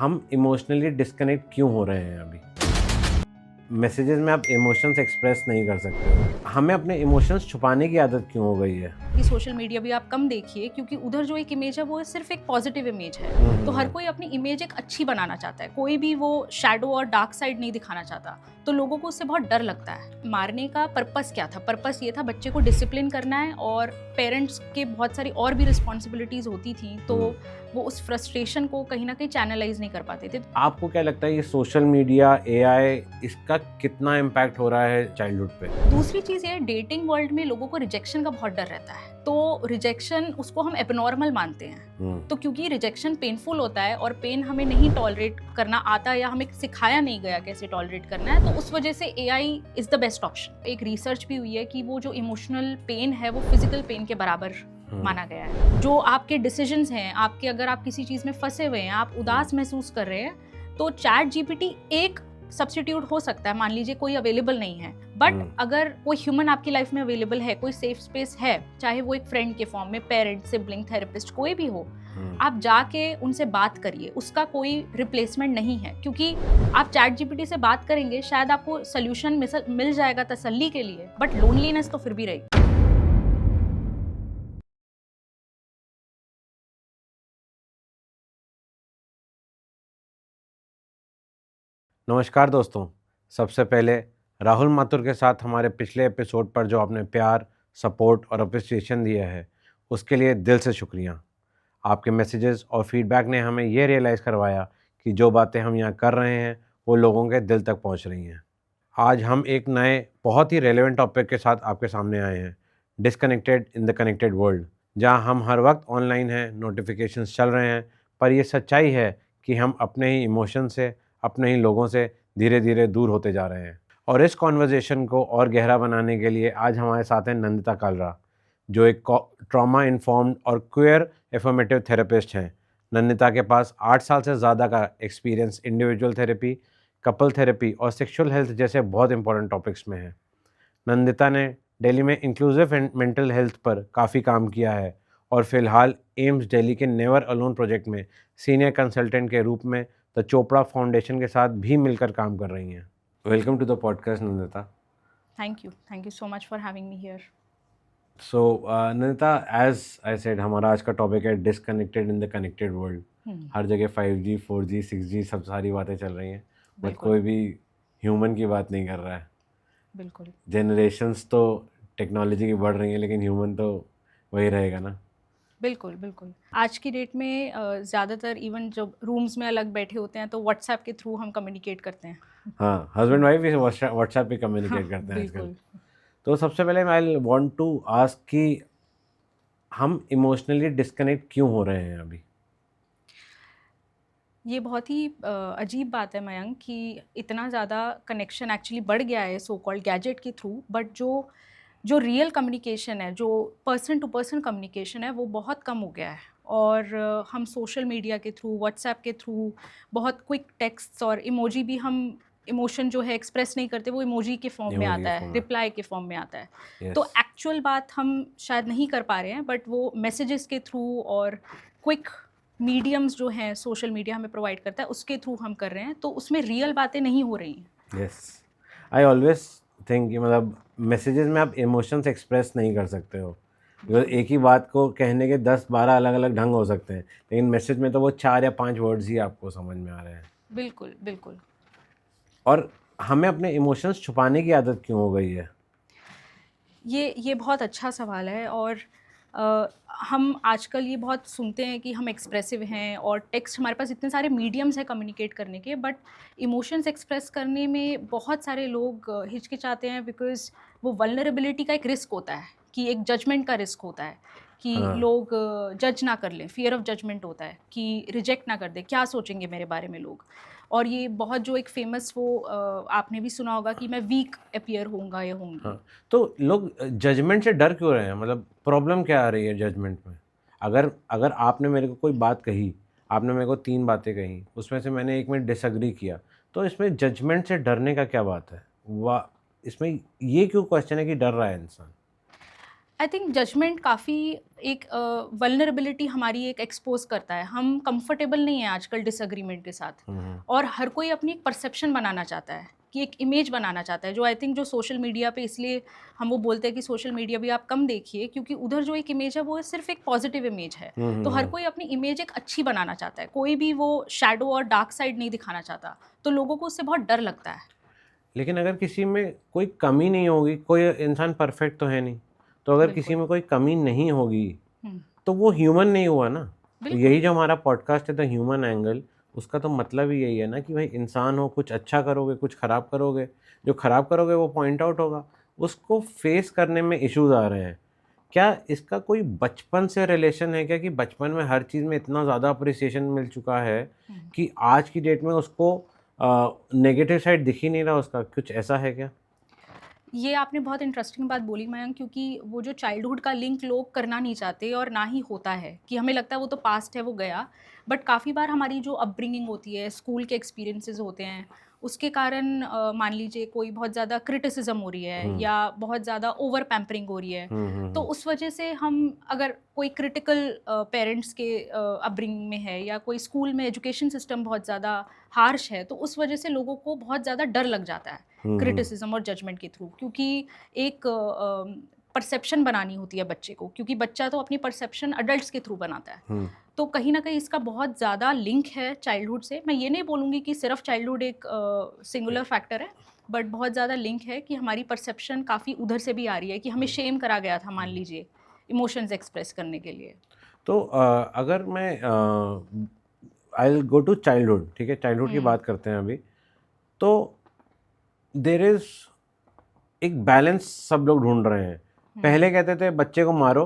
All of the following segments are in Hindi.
हम इमोशनली डिस्कनेक्ट क्यों हो रहे हैं अभी? मैसेजेस में आप इमोशंस एक्सप्रेस नहीं कर सकते। हमें अपने इमोशंस छुपाने की आदत क्यों हो गई है? कि सोशल मीडिया भी आप कम देखिए क्योंकि उधर जो एक इमेज है वो सिर्फ एक पॉजिटिव इमेज है। तो हर कोई अपनी इमेज एक अच्छी बनाना चाहता है, कोई भी वो शैडो और डार्क साइड नहीं दिखाना चाहता। तो लोगों को उससे बहुत डर लगता है। मारने का पर्पस क्या था? पर्पस ये था बच्चे को डिसिप्लिन करना है, और पेरेंट्स के बहुत सारी और भी रिस्पॉन्सिबिलिटीज होती थी, तो वो उस फ्रस्ट्रेशन को कहीं ना कहीं चैनलाइज नहीं कर पाते थे। आपको क्या लगता है ये सोशल मीडिया, एआई, इसका कितना इम्पैक्ट हो रहा है चाइल्डहुड पे? दूसरी चीज़ ये, डेटिंग वर्ल्ड में लोगों को रिजेक्शन का बहुत डर रहता है। तो रिजेक्शन उसको हम एबनॉर्मल मानते हैं। तो क्योंकि रिजेक्शन पेनफुल होता है और पेन हमें नहीं टॉलरेट करना आता या हमें सिखाया नहीं गया कैसे टॉलरेट करना है, तो उस वजह से AI is the best option. एक रिसर्च भी हुई है कि वो जो इमोशनल पेन है वो फिजिकल पेन के बराबर माना गया है। जो आपके डिसीजंस हैं, आपके अगर आप किसी चीज़ में फंसे हुए हैं, आप उदास महसूस कर रहे हैं, तो चैट जीपीटी एक सब्स्टिट्यूट हो सकता है। मान लीजिए कोई अवेलेबल नहीं है, बट अगर कोई ह्यूमन आपकी लाइफ में अवेलेबल है, कोई सेफ स्पेस है, चाहे वो एक फ्रेंड के फॉर्म में, पेरेंट, सिबलिंग, थेरेपिस्ट, कोई भी हो, आप जाके उनसे बात करिए। उसका कोई रिप्लेसमेंट नहीं है, क्योंकि आप चैट जीपीटी से बात करेंगे, शायद आपको सोल्यूशन मिल जाएगा तसल्ली के लिए, बट लोनलीनेस तो फिर भी रहेगी। नमस्कार दोस्तों, सबसे पहले राहुल माथुर के साथ हमारे पिछले एपिसोड पर जो आपने प्यार, सपोर्ट और अप्रिसिएशन दिया है, उसके लिए दिल से शुक्रिया। आपके मैसेजेस और फीडबैक ने हमें ये रियलाइज़ करवाया कि जो बातें हम यहाँ कर रहे हैं वो लोगों के दिल तक पहुँच रही हैं। आज हम एक नए बहुत ही रेलेवेंट टॉपिक के साथ आपके सामने आए हैं, disconnected in the connected world. जहाँ हम हर वक्त ऑनलाइन हैं, नोटिफिकेशंस चल रहे हैं, पर ये सच्चाई है कि हम अपने ही इमोशन से, अपने ही लोगों से धीरे धीरे दूर होते जा रहे हैं। और इस कॉन्वर्जेसन को और गहरा बनाने के लिए आज हमारे साथ हैं नंदिता कालरा, जो एक ट्रॉमा इन्फॉर्म्ड और क्वेयर एफर्मेटिव थेरेपिस्ट हैं। नंदिता के पास 8 साल से ज़्यादा का experience individual therapy, couple therapy और सेक्सुअल हेल्थ जैसे बहुत इंपॉर्टेंट टॉपिक्स में है। नंदिता ने दिल्ली में इंक्लूसिव एंड मेंटल हेल्थ पर काफ़ी काम किया है और फिलहाल एम्स दिल्ली के नेवर अलोन प्रोजेक्ट में सीनियर कंसल्टेंट के रूप में द चोपड़ा फाउंडेशन के साथ भी मिलकर काम कर रही हैं। Welcome to the podcast Nandita. Thank you so much for having me here. So Nandita, as I said, हमारा आज का टॉपिक है disconnected in the connected world. हर जगह 5G, 4G, 6G सब सारी बातें चल रही हैं, बट कोई भी ह्यूमन की बात नहीं कर रहा है। बिल्कुल जनरेशन्स तो टेक्नोलॉजी की बढ़ रही हैं, लेकिन ह्यूमन तो वही रहेगा ना। बिल्कुल, बिल्कुल। आज की डेट में ज़्यादातर इवन जब रूम्स में अलग बैठे होते हैं तो व्हाट्सएप के थ्रू हम कम्युनिकेट करते हैं। हाँ, हस्बैंड वाइफ भी व्हाट्सएप पे हाँ, कम्युनिकेट करते हैं आजकल। बिल्कुल। तो सबसे पहले आई वांट टू आस्क कि हम इमोशनली डिस्कनेक्ट क्यों हो रहे हैं अभी? ये बहुत ही अजीब बात है मयंक, कि इतना ज़्यादा कनेक्शन एक्चुअली बढ़ गया है सो कॉल्ड गैजेट के थ्रू, बट जो जो रियल कम्युनिकेशन है, जो पर्सन टू पर्सन कम्युनिकेशन है, वो बहुत कम हो गया है। और हम सोशल मीडिया के थ्रू, व्हाट्सएप के थ्रू, बहुत क्विक टेक्स्ट्स और इमोजी भी, हम इमोशन जो है एक्सप्रेस नहीं करते, वो इमोजी के फॉर्म में इमोजी आता के है, फॉर्म में। रिप्लाई के फॉर्म में आता है। तो यस। एक्चुअल बात हम शायद नहीं कर पा रहे हैं, बट वो मैसेजेस के थ्रू और क्विक मीडियम्स जो हैं सोशल मीडिया हमें प्रोवाइड करता है, उसके थ्रू हम कर रहे हैं, तो उसमें रियल बातें नहीं हो रही हैं। यस, आई ऑलवेज थिंक कि मतलब मैसेजेस में आप इमोशंस एक्सप्रेस नहीं कर सकते हो, बिकॉज एक ही बात को कहने के 10-12 अलग अलग ढंग हो सकते हैं, लेकिन मैसेज में तो वो 4 या 5 वर्ड्स ही आपको समझ में आ रहे हैं। बिल्कुल, बिल्कुल। और हमें अपने इमोशंस छुपाने की आदत क्यों हो गई है? ये बहुत अच्छा सवाल है। और अ, हम आजकल ये बहुत सुनते हैं कि हम एक्सप्रेसिव हैं, और टेक्स्ट, हमारे पास इतने सारे मीडियम्स हैं कम्युनिकेट करने के, बट इमोशंस एक्सप्रेस करने में बहुत सारे लोग हिचकिचाते हैं, बिकॉज़ वो वल्नरेबिलिटी का एक रिस्क होता है, कि एक जजमेंट का रिस्क होता है, कि हाँ। लोग जज ना कर लें, फियर ऑफ जजमेंट होता है, कि रिजेक्ट ना कर दें, क्या सोचेंगे मेरे बारे में लोग। और ये बहुत जो एक फेमस वो आपने भी सुना होगा कि मैं वीक अपीयर होऊंगा या होंगी। हाँ, तो लोग जजमेंट से डर क्यों रहे हैं? मतलब प्रॉब्लम क्या आ रही है जजमेंट में? अगर अगर आपने मेरे को कोई बात कही, आपने मेरे को 3 बातें कही, उसमें से मैंने एक में डिसएग्री किया, तो इसमें जजमेंट से डरने का क्या बात है? इसमें ये क्यों क्वेश्चन है कि डर रहा है इंसान? आई थिंक जजमेंट काफ़ी एक वल्नरेबिलिटी हमारी एक एक्सपोज करता है। हम कंफर्टेबल नहीं है आजकल डिसएग्रीमेंट के साथ, और हर कोई अपनी एक परसेप्शन बनाना चाहता है, कि एक इमेज बनाना चाहता है, जो आई थिंक जो सोशल मीडिया पे, इसलिए हम वो बोलते हैं कि सोशल मीडिया भी आप कम देखिए, क्योंकि उधर जो एक इमेज है वो सिर्फ एक पॉजिटिव इमेज है। तो हर कोई अपनी इमेज एक अच्छी बनाना चाहता है, कोई भी वो शैडो और डार्क साइड नहीं दिखाना चाहता, तो लोगों को उससे बहुत डर लगता है। लेकिन अगर किसी में कोई कमी नहीं होगी, कोई इंसान परफेक्ट तो है नहीं, तो अगर किसी में कोई कमी नहीं होगी तो वो ह्यूमन नहीं हुआ ना। तो यही जो हमारा पॉडकास्ट है द ह्यूमन एंगल, उसका तो मतलब ही यही है ना कि भाई इंसान हो, कुछ अच्छा करोगे, कुछ ख़राब करोगे, जो ख़राब करोगे वो पॉइंट आउट होगा, उसको फेस करने में इश्यूज आ रहे हैं। क्या इसका कोई बचपन से रिलेशन है क्या, कि बचपन में हर चीज़ में इतना ज़्यादा अप्रिसिएशन मिल चुका है कि आज की डेट में उसको नेगेटिव साइड दिख ही नहीं रहा उसका, कुछ ऐसा है क्या? ये आपने बहुत इंटरेस्टिंग बात बोली मयंक, क्योंकि वो जो चाइल्डहुड का लिंक लोग करना नहीं चाहते, और ना ही होता है, कि हमें लगता है वो तो पास्ट है, वो गया। बट काफ़ी बार हमारी जो अपब्रिंगिंग होती है, स्कूल के एक्सपीरियंसेस होते हैं, उसके कारण मान लीजिए कोई बहुत ज़्यादा क्रिटिसिज्म हो रही है या बहुत ज़्यादा ओवर पैम्परिंग हो रही है, तो उस वजह से हम, अगर कोई क्रिटिकल पेरेंट्स के अपब्रिंगिंग में है, या कोई स्कूल में एजुकेशन सिस्टम बहुत ज़्यादा हार्श है, तो उस वजह से लोगों को बहुत ज़्यादा डर लग जाता है क्रिटिसिज्म और जजमेंट के थ्रू, क्योंकि एक परसेप्शन बनानी होती है बच्चे को, क्योंकि बच्चा तो अपनी परसेप्शन अडल्ट्स के थ्रू बनाता है। तो कहीं ना कहीं इसका बहुत ज़्यादा लिंक है चाइल्डहुड से। मैं ये नहीं बोलूँगी कि सिर्फ चाइल्डहुड एक सिंगुलर फैक्टर है, बट बहुत ज़्यादा लिंक है कि हमारी परसेप्शन काफ़ी उधर से भी आ रही है, कि हमें शेम करा गया था, मान लीजिए, इमोशंस एक्सप्रेस करने के लिए। तो अगर मैं I will go to childhood, ठीक है, चाइल्डहुड की बात करते हैं अभी, तो देर इज एक बैलेंस सब लोग ढूंढ रहे हैं। पहले कहते थे बच्चे को मारो,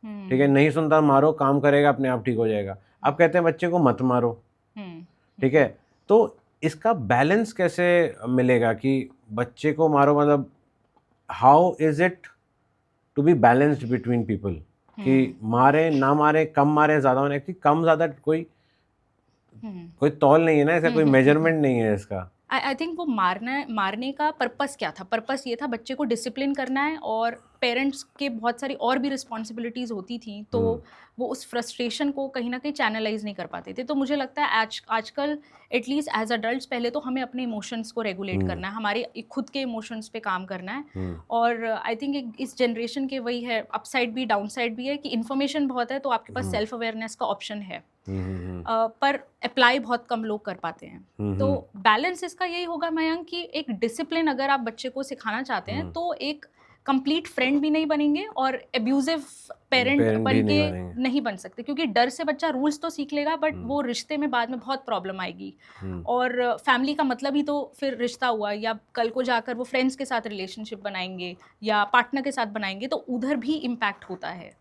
ठीक है, नहीं सुनता मारो, काम करेगा अपने आप ठीक हो जाएगा। अब कहते हैं बच्चे को मत मारो, ठीक है। तो इसका बैलेंस कैसे मिलेगा कि बच्चे को मारो, मतलब how is it to be balanced between people, कि मारे ना मारे, कम मारे ज़्यादा होने की, कम ज़्यादा कोई तौल नहीं है ना, ऐसा कोई मेजरमेंट नहीं है इसका। आई थिंक वो मारने का पर्पस क्या था? पर्पस ये था बच्चे को डिसिप्लिन करना है, और पेरेंट्स के बहुत सारी और भी रिस्पॉन्सिबिलिटीज़ होती थी, तो वो उस फ्रस्ट्रेशन को कहीं ना कहीं चैनलाइज नहीं कर पाते थे। तो मुझे लगता है आजकल एटलीस्ट एज अडल्ट्स पहले तो हमें अपने इमोशंस को रेगुलेट करना है, हमारे खुद के इमोशंस पे काम करना है। और आई थिंक इस जनरेशन के वही है, अपसाइड भी डाउन साइड भी है, कि इन्फॉर्मेशन बहुत है तो आपके पास सेल्फ अवेयरनेस का ऑप्शन है, पर अप्लाई बहुत कम लोग कर पाते हैं। तो बैलेंस इसका यही होगा मयंक, कि एक डिसिप्लिन अगर आप बच्चे को सिखाना चाहते हैं, तो एक कंप्लीट फ्रेंड भी नहीं बनेंगे और एब्यूजिव पेरेंट बन के नहीं बन सकते, क्योंकि डर से बच्चा रूल्स तो सीख लेगा, बट वो रिश्ते में बाद में बहुत प्रॉब्लम आएगी। और फैमिली का मतलब ही तो फिर रिश्ता हुआ, या कल को जाकर वो फ्रेंड्स के साथ रिलेशनशिप बनाएंगे या पार्टनर के साथ बनाएंगे, तो उधर भी इम्पैक्ट होता है।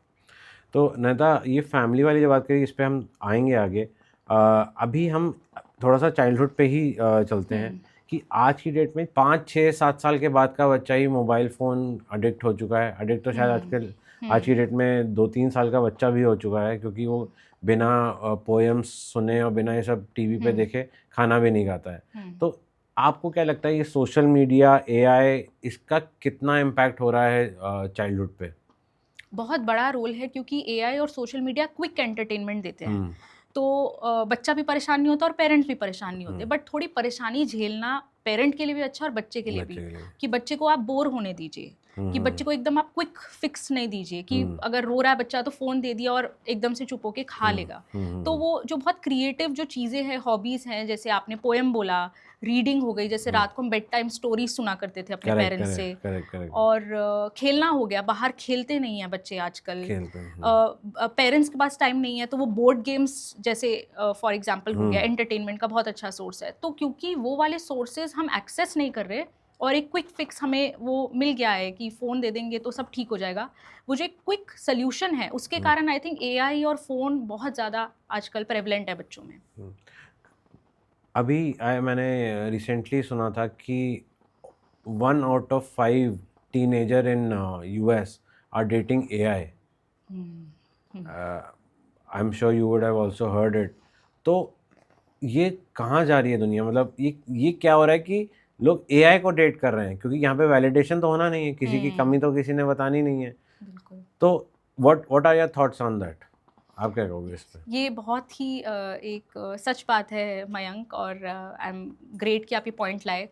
तो नैता, ये फैमिली वाली जो बात करी, इस पर हम आएंगे आगे। अभी हम थोड़ा सा चाइल्डहुड पे ही चलते हैं, कि आज की डेट में 5, 6, 7 साल के बाद का बच्चा ही मोबाइल फ़ोन अडिक्ट हो चुका है। अडिक्ट तो शायद आजकल आज की डेट में 2-3 साल का बच्चा भी हो चुका है, क्योंकि वो बिना पोएम्स सुने और बिना ये सब टीवी पे देखे खाना भी नहीं खाता है। तो आपको क्या लगता है, ये सोशल मीडिया, एआई, इसका कितना इम्पैक्ट हो रहा है चाइल्डहुड पे? बहुत बड़ा रोल है, क्योंकि एआई और सोशल मीडिया क्विक एंटरटेनमेंट देते हैं, तो बच्चा भी परेशान नहीं होता और पेरेंट्स भी परेशान नहीं होते। बट थोड़ी परेशानी झेलना पेरेंट के लिए भी अच्छा और बच्चे के लिए भी, कि बच्चे को आप बोर होने दीजिए, कि बच्चे को एकदम आप क्विक फिक्स नहीं दीजिए, कि अगर रो रहा है बच्चा तो फ़ोन दे दिया और एकदम से चुप होके खा लेगा। तो वो जो बहुत क्रिएटिव जो चीज़ें हैं, हॉबीज़ हैं, जैसे आपने पोएम बोला, रीडिंग हो गई, जैसे रात को हम बेड टाइम स्टोरीज सुना करते थे अपने पेरेंट्स से, और खेलना हो गया, बाहर खेलते नहीं हैं बच्चे आजकल, पेरेंट्स के पास टाइम नहीं है, तो वो बोर्ड गेम्स जैसे फॉर एग्जांपल हो गया, एंटरटेनमेंट का बहुत अच्छा सोर्स है। तो क्योंकि वो वाले सोर्सेज हम एक्सेस नहीं कर रहे, और एक क्विक फिक्स हमें वो मिल गया है कि फ़ोन दे देंगे तो सब ठीक हो जाएगा, वो जो एक क्विक सोल्यूशन है, उसके कारण आई थिंक एआई और फ़ोन बहुत ज़्यादा आजकल प्रेवलेंट है बच्चों में। अभी मैंने रिसेंटली सुना था कि 1 out of 5 teenager in US are dating AI. I'm sure you would have also heard it. तो ये कहाँ जा रही है दुनिया? मतलब ये क्या हो रहा है कि लोग AI को डेट कर रहे हैं, क्योंकि यहाँ पे वैलिडेशन तो होना नहीं है, किसी की कमी तो किसी ने बतानी नहीं है। तो what are your thoughts on that? आप क्या कहोगे इस पे? ये बहुत ही एक सच बात है मयंक, और आई एम ग्रेट कि आप ये पॉइंट लाए।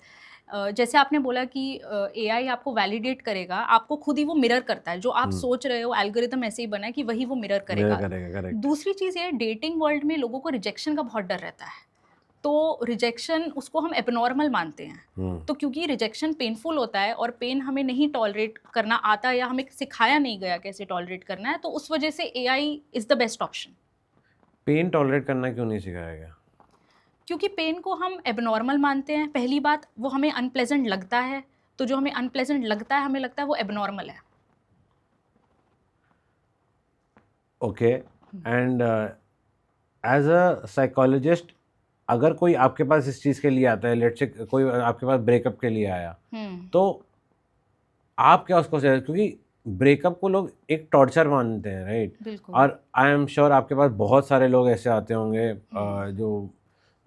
जैसे आपने बोला कि एआई आपको वैलिडेट करेगा, आपको खुद ही वो मिरर करता है, जो आप सोच रहे हो एल्गोरिदम ऐसे ही बना है कि वही वो मिरर मेरा करेगा। करेगा, करेक्ट। दूसरी चीज़ ये, डेटिंग वर्ल्ड में लोगों को रिजेक्शन का बहुत डर रहता है, तो रिजेक्शन उसको हम एबनॉर्मल मानते हैं। तो क्योंकि रिजेक्शन पेनफुल होता है और पेन हमें नहीं टॉलरेट करना आता, या हमें सिखाया नहीं गया कैसे टॉलरेट करना है, तो उस वजह से AI is the best option. Pain tolerate करना क्यों नहीं सिखाया गया? क्योंकि पेन को हम एबनॉर्मल मानते हैं। पहली बात, वो हमें अनप्लेजेंट लगता है, तो जो हमें अनप्लेजेंट लगता है, हमें लगता है वो एबनॉर्मल है। Okay, and as a psychologist, अगर कोई आपके पास इस चीज़ के लिए आता है, लेट्स से कोई आपके पास ब्रेकअप के लिए आया, तो आप क्या उसको से, क्योंकि ब्रेकअप को लोग एक टॉर्चर मानते हैं, राइट? बिल्कुल। और आई एम श्योर आपके पास बहुत सारे लोग ऐसे आते होंगे जो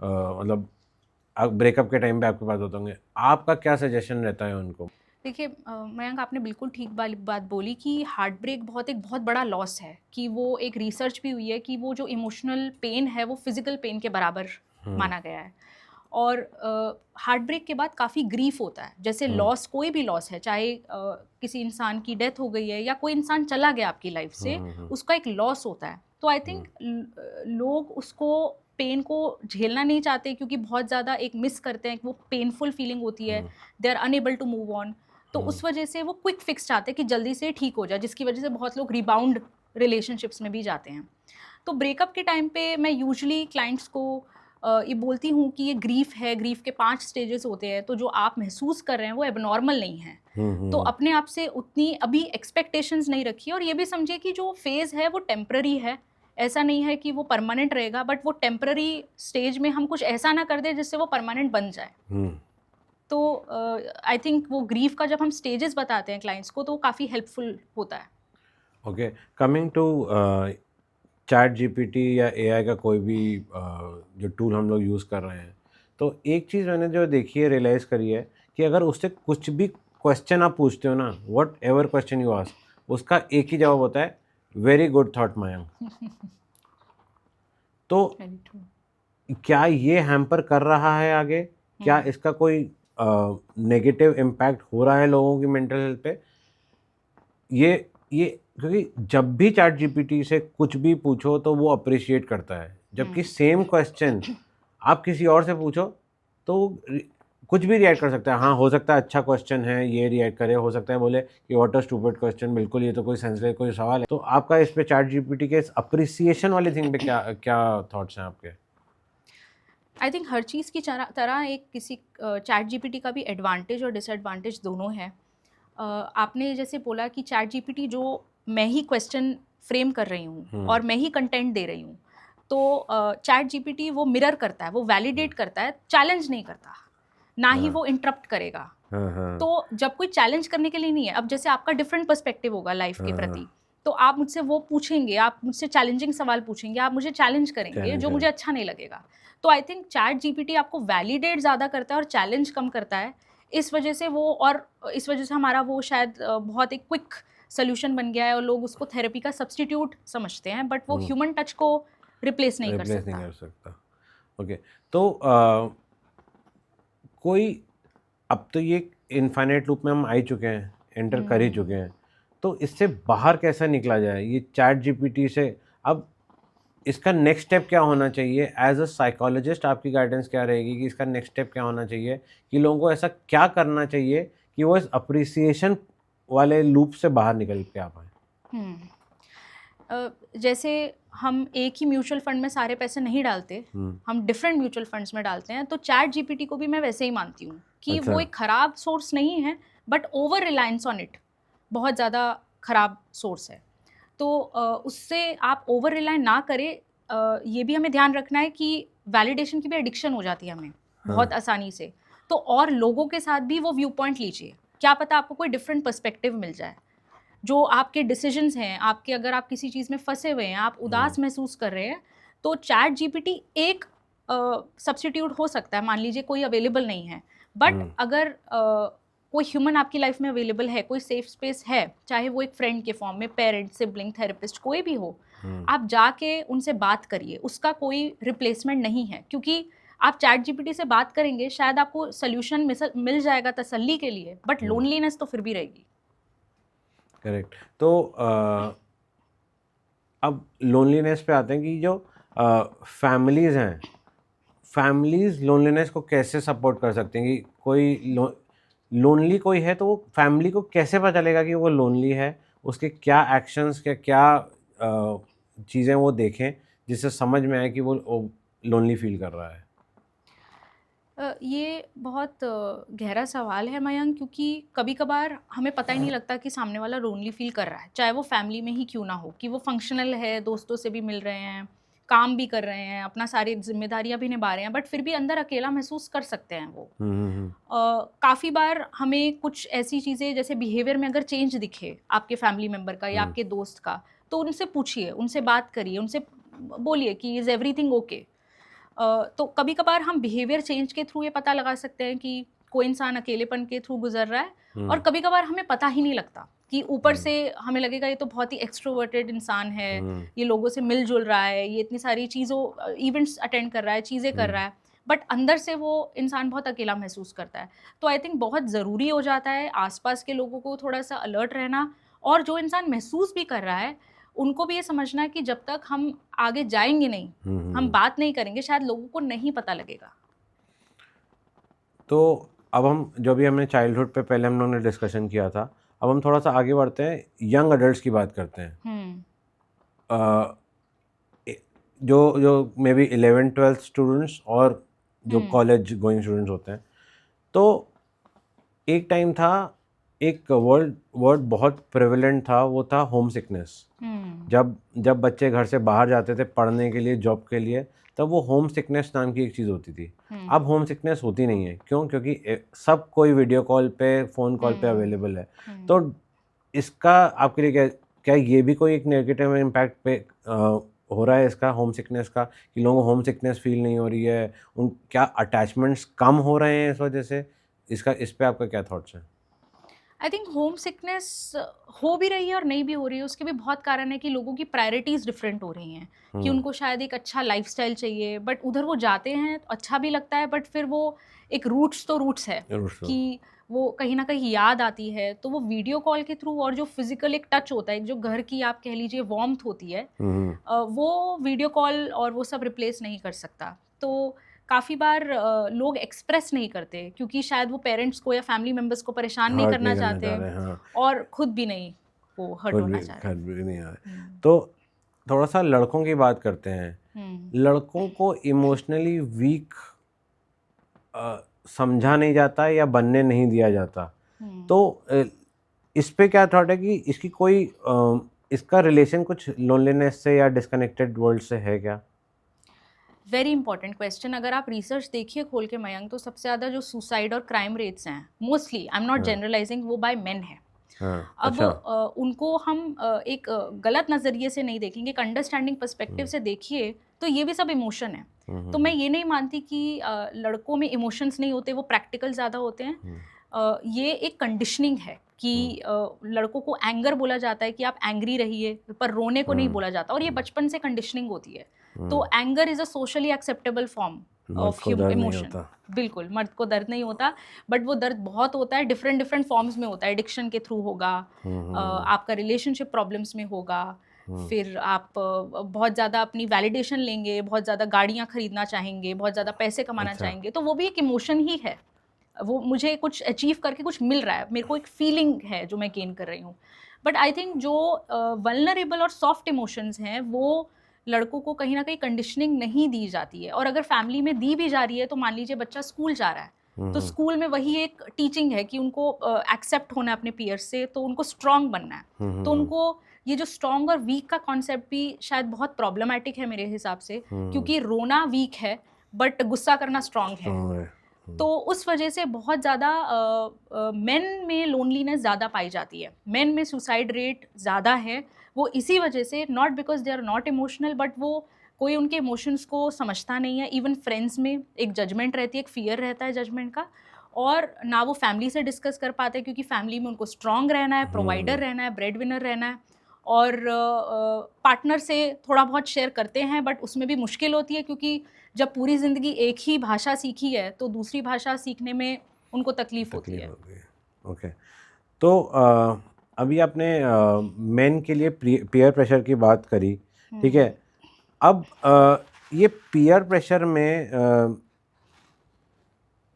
मतलब ब्रेकअप के टाइम पे आपके पास होते होंगे। आपका क्या सजेशन रहता है उनको? देखिए मयंक, आपने बिल्कुल ठीक बात बोली कि हार्ट ब्रेक बहुत बड़ा लॉस है, कि वो एक रिसर्च भी हुई है कि वो जो इमोशनल पेन है वो फिजिकल पेन के बराबर माना गया है। और हार्ट ब्रेक के बाद काफ़ी ग्रीफ होता है। जैसे लॉस, कोई भी लॉस है, चाहे किसी इंसान की डेथ हो गई है या कोई इंसान चला गया आपकी लाइफ से, उसका एक लॉस होता है। तो आई थिंक लोग उसको, पेन को झेलना नहीं चाहते, क्योंकि बहुत ज़्यादा एक मिस करते हैं, वो पेनफुल फीलिंग होती है, they are unable to move on. तो उस वजह से वो क्विक फिक्स चाहते हैं कि जल्दी से ठीक हो जाए, जिसकी वजह से बहुत लोग रिबाउंड रिलेशनशिप्स में भी जाते हैं। तो ब्रेकअप के टाइम पे मैं यूजुअली क्लाइंट्स को ये बोलती हूँ कि ये ग्रीफ है, ग्रीफ के 5 स्टेजेस होते हैं, तो जो आप महसूस कर रहे हैं वो एबनॉर्मल नहीं है। तो अपने आप से उतनी अभी एक्सपेक्टेशंस नहीं रखिए, और ये भी समझिए कि जो फेज़ है वो टेम्पररी है, ऐसा नहीं है कि वो परमानेंट रहेगा, बट वो टेम्पररी स्टेज में हम कुछ ऐसा ना कर दें जिससे वो परमानेंट बन जाए। तो आई थिंक वो ग्रीफ का जब हम स्टेजेस बताते हैं क्लाइंट्स को, तो वो काफ़ी हेल्पफुल होता है। Okay, coming to chat GPT या एआई का कोई भी जो टूल हम लोग यूज़ कर रहे हैं, तो एक चीज़ मैंने जो देखी है, रियलाइज़ करी है कि अगर उससे कुछ भी क्वेश्चन आप पूछते हो ना, what ever question you ask, उसका एक ही जवाब होता है, वेरी गुड थॉट मयंक। तो क्या ये हैम्पर कर रहा है आगे? क्या इसका कोई नेगेटिव इम्पैक्ट हो रहा है लोगों की मेंटल हेल्थ पे? ये क्योंकि जब भी चैट जीपीटी से कुछ भी पूछो तो वो अप्रिशिएट करता है, जबकि सेम क्वेश्चन आप किसी और से पूछो तो कुछ भी रिएक्ट कर सकता है। हाँ, हो सकता है अच्छा क्वेश्चन है, ये रिएक्ट करे, हो सकता है बोले कि व्हाट अ स्टूपिड क्वेश्चन, बिल्कुल ये तो कोई सेंस कोई सवाल है। तो आपका इस पे चैट जीपीटी के इस अप्रिसिएशन वाली थिंग पे क्या क्या थॉट्स हैं आपके? आई थिंक हर चीज़ की तरह एक किसी चैट जीपीटी का भी एडवांटेज और डिसएडवांटेज दोनों है। आपने जैसे बोला कि चैट जीपीटी, जो मैं ही क्वेश्चन फ्रेम कर रही हूँ और मैं ही कंटेंट दे रही हूँ, तो चैट जीपीटी वो मिरर करता है, वो वैलिडेट करता है, चैलेंज नहीं करता, ना ही वो इंटरप्ट करेगा। तो जब कोई चैलेंज करने के लिए नहीं है, अब जैसे आपका डिफरेंट पर्सपेक्टिव होगा लाइफ के प्रति, तो आप मुझसे वो पूछेंगे, आप मुझसे चैलेंजिंग सवाल पूछेंगे, आप मुझे चैलेंज करेंगे, जो मुझे अच्छा नहीं लगेगा। तो आई थिंक चैट जीपीटी आपको वैलिडेट ज़्यादा करता है और चैलेंज कम करता है। इस वजह से वो, और इस वजह से हमारा वो शायद बहुत एक क्विक सोल्यूशन बन गया है, और लोग उसको थेरेपी का सब्स्टिट्यूट समझते हैं, बट वो ह्यूमन टच को रिप्लेस नहीं कर सकता। ओके, तो कोई, अब तो ये इनफाइनाइट लूप में हम आ ही चुके हैं, एंटर कर ही चुके हैं, तो इससे बाहर कैसे निकला जाए ये चैट जीपीटी से? अब इसका नेक्स्ट स्टेप क्या होना चाहिए? एज अ साइकोलॉजिस्ट आपकी गाइडेंस क्या रहेगी कि इसका नेक्स्ट स्टेप क्या होना चाहिए, कि लोगों को ऐसा क्या करना चाहिए कि वो इस अप्रिसिएशन वाले लूप से बाहर निकल के आ पाए? जैसे हम एक ही म्यूचुअल फंड में सारे पैसे नहीं डालते, हम डिफरेंट म्यूचुअल फंड्स में डालते हैं, तो चैट जीपीटी को भी मैं वैसे ही मानती हूँ कि वो एक ख़राब सोर्स नहीं है, but over reliance on it बहुत ज़्यादा ख़राब सोर्स है। तो उससे आप ओवर रिलाय ना करें। ये भी हमें ध्यान रखना है कि वैलिडेशन की भी एडिक्शन हो जाती है हमें बहुत आसानी से। तो और लोगों के साथ भी वो व्यू पॉइंट लीजिए, क्या पता आपको कोई डिफरेंट पर्सपेक्टिव मिल जाए। जो आपके डिसीजंस हैं, आपके, अगर आप किसी चीज़ में फंसे हुए हैं, आप उदास महसूस कर रहे हैं, तो चैट जीपीटी एक सब्स्टिट्यूट हो सकता है। मान लीजिए कोई अवेलेबल नहीं है, बट अगर कोई ह्यूमन आपकी लाइफ में अवेलेबल है, कोई सेफ स्पेस है, चाहे वो एक फ्रेंड के फॉर्म में, पेरेंट, सिबलिंग, थेरेपिस्ट, कोई भी हो, आप जाके उनसे बात करिए, उसका कोई रिप्लेसमेंट नहीं है। क्योंकि आप चैट जीपीटी से बात करेंगे, शायद आपको सोल्यूशन मिल जाएगा तसल्ली के लिए, बट लोनलीनेस तो फिर भी रहेगी। करेक्ट। तो अब लोनलीनेस पे आते हैं कि जो फैमिलीज़ हैं, फैमिलीज़ लोनलीनेस को कैसे सपोर्ट कर सकती हैं? कि कोई लोनली कोई है तो वो फैमिली को कैसे पता चलेगा कि वो लोनली है? उसके क्या एक्शंस, क्या चीज़ें वो देखें जिससे समझ में आए कि वो लोनली फील कर रहा है? ये बहुत गहरा सवाल है मयंक, क्योंकि कभी कभार हमें पता ही नहीं लगता कि सामने वाला लोनली फील कर रहा है, चाहे वो फैमिली में ही क्यों ना हो, कि वो फंक्शनल है, दोस्तों से भी मिल रहे हैं, काम भी कर रहे हैं, अपना सारी जिम्मेदारियां भी निभा रहे हैं, बट फिर भी अंदर अकेला महसूस कर सकते हैं वो। काफ़ी बार हमें कुछ ऐसी चीज़ें, जैसे बिहेवियर में अगर चेंज दिखे आपके फैमिली मेम्बर का या आपके दोस्त का, तो उनसे पूछिए, उनसे बात करिए, उनसे बोलिए कि इज़ एवरीथिंग ओके। तो कभी कभार हम बिहेवियर चेंज के थ्रू ये पता लगा सकते हैं कि कोई इंसान अकेलेपन के थ्रू गुजर रहा है, और कभी कभार हमें पता ही नहीं लगता कि ऊपर से हमें लगेगा ये तो बहुत ही एक्सट्रोवर्टेड इंसान है, ये लोगों से मिलजुल रहा है, ये इतनी सारी चीज़ों इवेंट्स अटेंड कर रहा है, चीज़ें कर रहा है, बट अंदर से वो इंसान बहुत अकेला महसूस करता है। तो आई थिंक बहुत ज़रूरी हो जाता है आसपास के लोगों को थोड़ा सा अलर्ट रहना, और जो इंसान महसूस भी कर रहा है उनको भी ये समझना है कि जब तक हम आगे जाएंगे नहीं, हम बात नहीं करेंगे, शायद लोगों को नहीं पता लगेगा। तो अब हम जो भी हमने चाइल्डहुड पे पहले हम लोगों ने डिस्कशन किया था, अब हम थोड़ा सा आगे बढ़ते हैं, यंग अडल्ट्स की बात करते हैं। जो जो मे बी 11th-12th स्टूडेंट्स और जो कॉलेज गोइंग स्टूडेंट्स होते हैं, तो एक टाइम था, एक वर्ड बहुत प्रेवलेंट था, वो था होम सिकनेस। जब बच्चे घर से बाहर जाते थे पढ़ने के लिए, जॉब के लिए, तब वो होम सिकनेस नाम की एक चीज़ होती थी। अब होम सिकनेस होती नहीं है। क्यों? क्योंकि सब कोई वीडियो कॉल पे, फ़ोन कॉल पे अवेलेबल है। तो इसका आपके लिए क्या ये भी कोई एक नेगेटिव इम्पैक्ट पे हो रहा है इसका, होम सिकनेस का, कि लोगों को होम सिकनेस फील नहीं हो रही है? क्या अटैचमेंट्स कम हो रहे हैं इस वजह से? इस पे आपका क्या थॉट्स हैं? आई थिंक होम सिकनेस हो भी रही है और नहीं भी हो रही है, उसके भी बहुत कारण है कि लोगों की प्रायोरिटीज़ डिफरेंट हो रही हैं, कि उनको शायद एक अच्छा लाइफस्टाइल चाहिए, बट उधर वो जाते हैं तो अच्छा भी लगता है, बट फिर वो एक रूट्स है कि वो कहीं ना कहीं याद आती है, तो वो वीडियो कॉल के थ्रू, और जो फिजिकल एक टच होता है, जो घर की आप कह लीजिए वार्मथ होती है, वो वीडियो कॉल और वो सब रिप्लेस नहीं कर सकता। तो काफ़ी बार लोग एक्सप्रेस नहीं करते, क्योंकि शायद वो पेरेंट्स को या फैमिली मेम्बर्स को परेशान नहीं करना चाहते, हाँ। और खुद भी नहीं वो हर्ट होना चाह रहे। भी नहीं आ रहे। तो थोड़ा सा लड़कों की बात करते हैं। लड़कों को इमोशनली वीक समझा नहीं जाता या बनने नहीं दिया जाता। तो इस पे क्या थॉट है कि इसकी कोई इसका रिलेशन कुछ लोनलीनेस से या डिस्कनेक्टेड वर्ल्ड से है क्या? Very important question. अगर आप रिसर्च देखिए खोल के मयंक, तो सबसे ज़्यादा जो सुसाइड और क्राइम रेट्स हैं, mostly, I am not generalising, वो बाय मेन है। अब अच्छा। उनको हम एक गलत नज़रिए से नहीं देखेंगे, एक अंडरस्टैंडिंग पर्सपेक्टिव से देखिए, तो ये भी सब इमोशन है। तो मैं ये नहीं मानती कि लड़कों में इमोशंस नहीं होते, वो प्रैक्टिकल ज़्यादा होते हैं। ये एक कंडीशनिंग है कि लड़कों को एंगर बोला जाता है कि आप एंग्री रहिए, पर रोने को नहीं बोला जाता, और ये बचपन से कंडीशनिंग होती है। तो anger is a socially acceptable form of emotion. बिल्कुल, मर्द को दर्द नहीं होता, बट वो दर्द बहुत होता है, डिफरेंट फॉर्म्स में होता है। एडिक्शन के थ्रू होगा, आपका रिलेशनशिप प्रॉब्लम्स में होगा, फिर आप बहुत ज़्यादा अपनी वैलिडेशन लेंगे, बहुत ज़्यादा गाड़ियाँ खरीदना चाहेंगे, बहुत ज़्यादा पैसे कमाना चाहेंगे, तो वो भी एक इमोशन ही है। वो मुझे कुछ अचीव करके कुछ मिल रहा है, मेरे को एक फीलिंग है जो मैं गेन कर रही हूँ। बट आई थिंक जो वल्नरेबल और सॉफ्ट इमोशंस हैं, वो लड़कों को कहीं ना कहीं कंडीशनिंग नहीं दी जाती है, और अगर फैमिली में दी भी जा रही है, तो मान लीजिए बच्चा स्कूल जा रहा है, तो स्कूल में वही एक टीचिंग है कि उनको एक्सेप्ट होना है अपने पीयर्स से, तो उनको स्ट्रांग बनना है। तो उनको ये जो स्ट्रांग और वीक का कॉन्सेप्ट भी शायद बहुत प्रॉब्लमैटिक है मेरे हिसाब से, क्योंकि रोना वीक है बट गुस्सा करना स्ट्रांग है। तो उस वजह से बहुत ज़्यादा मेन में लोनलीनेस ज़्यादा पाई जाती है, मेन में सुसाइड रेट ज़्यादा है। वो इसी वजह से, not because they are not emotional, but वो कोई उनके इमोशंस को समझता नहीं है। इवन फ्रेंड्स में एक जजमेंट रहती है, एक फियर रहता है जजमेंट का, और ना वो फैमिली से डिस्कस कर पाते क्योंकि फैमिली में उनको स्ट्रांग रहना है, प्रोवाइडर रहना है, ब्रेड विनर रहना है, और पार्टनर से थोड़ा बहुत शेयर करते हैं बट उसमें भी मुश्किल होती है क्योंकि जब पूरी ज़िंदगी एक ही भाषा सीखी है तो दूसरी भाषा सीखने में उनको तकलीफ होती है। ओके, तो अभी आपने मेन के लिए पीयर प्रेशर की बात करी, ठीक है। अब ये पीयर प्रेशर में